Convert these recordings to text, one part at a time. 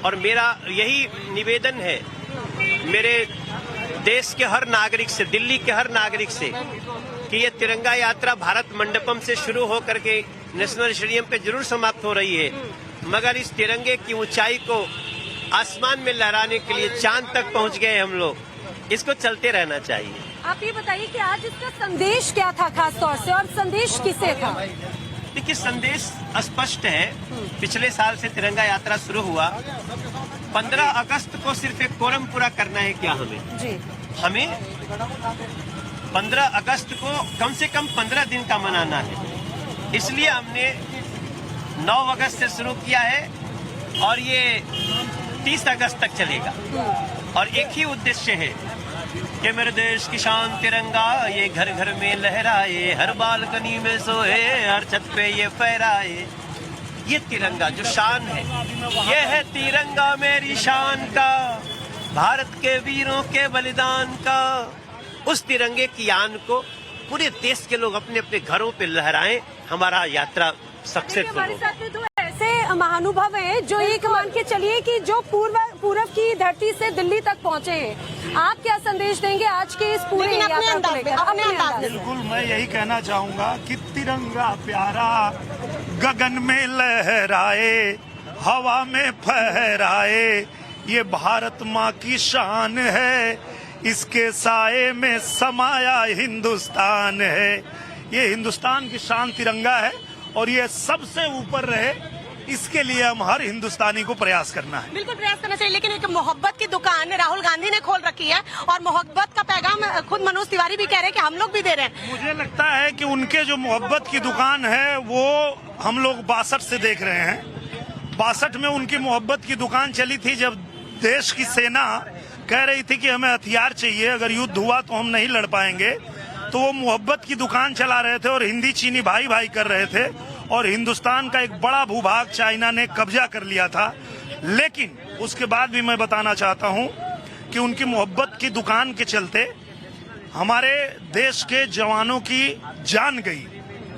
और मेरा यही निवेदन है मेरे देश के हर नागरिक से, दिल्ली के हर नागरिक से, कि ये तिरंगा यात्रा भारत मंडपम से शुरू होकर के नेशनल स्टेडियम पे जरूर समाप्त हो रही है, मगर इस तिरंगे की ऊंचाई को आसमान में लहराने के लिए चांद तक पहुंच गए हम लोग, इसको चलते रहना चाहिए। आप ये बताइए कि आज इसका संदेश क्या था खास तौर से, और संदेश किसे था? देखिए, संदेश स्पष्ट है। पिछले साल से तिरंगा यात्रा शुरू हुआ। 15 अगस्त को सिर्फ एक कोरम पूरा करना है क्या हमें? जी। हमें 15 अगस्त को कम से कम 15 दिन का मनाना है। इसलिए हमने 9 अगस्त से शुरू किया है और ये 30 अगस्त तक चलेगा। और एक ही उद्देश्य है कि मेरे देश की शान तिरंगा, ये घर घर में लहराए, हर बालकनी में सोए, हर छत पे ये फहराए। ये तिरंगा जो शान है, ये है तिरंगा मेरी शान का, भारत के वीरों के बलिदान का। उस तिरंगे की आन को पूरे देश के लोग अपने अपने घरों पे लहराएं, हमारा यात्रा सक्सेसफुल हो। हमारे साथ में दो ऐसे महानुभाव हैं जो ये मान के चलिए कि जो पूर्व की धरती से दिल्ली तक पहुंचे हैं। आप क्या संदेश देंगे आज के इस पूरे यात्रा को लेकर? बिल्कुल, मैं यही कहना चाहूँगा कि तिरंगा प्यारा गगन में लहराए, हवा में फहराए, ये भारत माँ की शान है, इसके साए में समाया हिंदुस्तान है। ये हिंदुस्तान की शान तिरंगा है और ये सबसे ऊपर रहे, इसके लिए हम हर हिंदुस्तानी को प्रयास करना है। बिल्कुल प्रयास करना चाहिए, लेकिन एक मोहब्बत की दुकान राहुल गांधी ने खोल रखी है और मोहब्बत का पैगाम खुद मनोज तिवारी भी कह रहे हैं कि हम लोग भी दे रहे हैं। मुझे लगता है कि उनके जो मोहब्बत की दुकान है वो हम लोग 62 से देख रहे हैं। 62 में उनकी मोहब्बत की दुकान चली थी, जब देश की सेना कह रही थी कि हमें हथियार चाहिए, अगर युद्ध हुआ तो हम नहीं लड़ पाएंगे, तो वो मोहब्बत की दुकान चला रहे थे और हिंदी चीनी भाई भाई कर रहे थे और हिंदुस्तान का एक बड़ा भूभाग चाइना ने कब्जा कर लिया था। लेकिन उसके बाद भी मैं बताना चाहता हूं कि उनकी मोहब्बत की दुकान के चलते हमारे देश के जवानों की जान गई,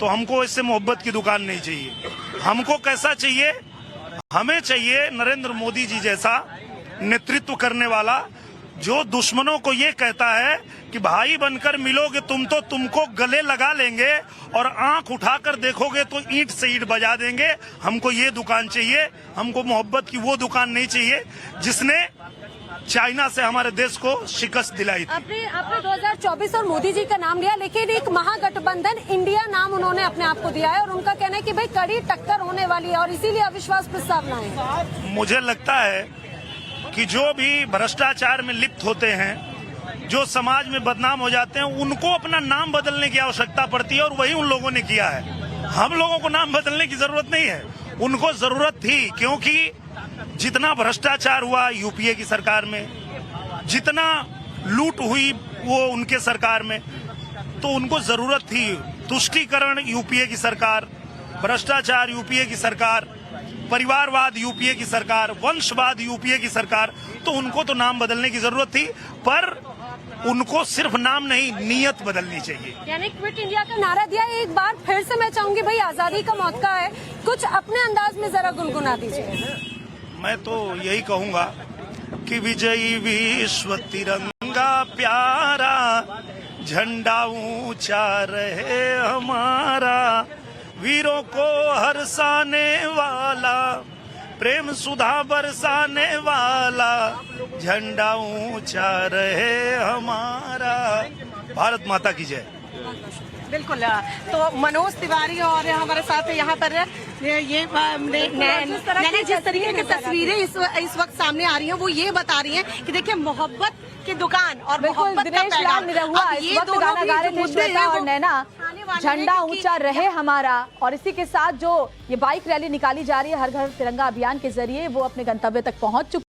तो हमको इससे मोहब्बत की दुकान नहीं चाहिए। हमको कैसा चाहिए? हमें चाहिए नरेंद्र मोदी जी जैसा नेतृत्व करने वाला, जो दुश्मनों को ये कहता है कि भाई बनकर मिलोगे तुम तो तुमको गले लगा लेंगे और आंख उठाकर देखोगे तो ईंट से ईंट बजा देंगे। हमको ये दुकान चाहिए, हमको मोहब्बत की वो दुकान नहीं चाहिए जिसने चाइना से हमारे देश को शिकस्त दिलाई थी। आपने 2024 और मोदी जी का नाम लिया, लेकिन एक महागठबंधन इंडिया नाम उन्होंने अपने आप को दिया है और उनका कहना है कि भाई कड़ी टक्कर होने वाली है और इसीलिए अविश्वास प्रस्ताव लाए। मुझे लगता है कि जो भी भ्रष्टाचार में लिप्त होते हैं, जो समाज में बदनाम हो जाते हैं, उनको अपना नाम बदलने की आवश्यकता पड़ती है और वही उन लोगों ने किया है। हम लोगों को नाम बदलने की जरूरत नहीं है, उनको जरूरत थी, क्योंकि जितना भ्रष्टाचार हुआ यूपीए की सरकार में, जितना लूट हुई वो उनके सरकार में, तो उनको जरूरत थी। तुष्टीकरण यूपीए की सरकार, भ्रष्टाचार यूपीए की सरकार, परिवारवाद यूपीए की सरकार, वंशवाद यूपीए की सरकार, तो उनको तो नाम बदलने की जरूरत थी, पर उनको सिर्फ नाम नहीं, नीयत बदलनी चाहिए। यानी क्विट इंडिया का नारा दिया। एक बार फिर से मैं चाहूंगी भाई, आजादी का मौका है, कुछ अपने अंदाज में जरा गुनगुना दीजिए। मैं तो यही कहूंगा कि विजयी विश्व तिरंगा प्यारा, झंडा ऊंचा रहे हमारा, वीरों को हर्षाने वाला, प्रेम सुधा बरसाने वाला, झंडा ऊंचा रहे हमारा। भारत माता की जय। बिल्कुल, तो मनोज तिवारी और हमारे साथ यहाँ पर ये जिस तरीके की तस्वीरें इस वक्त सामने आ रही हैं, वो ये बता रही हैं कि देखिए मोहब्बत की दुकान और मोहब्बत का पैगाम। ये दोनों भी जो मुद्दे हैं और नैना, झंडा ऊंचा रहे हमारा, और इसी के साथ जो ये बाइक रैली निकाली जा रही है हर घर तिरंगा अभियान के जरिए, वो अपने गंतव्य तक पहुंच चुकी है।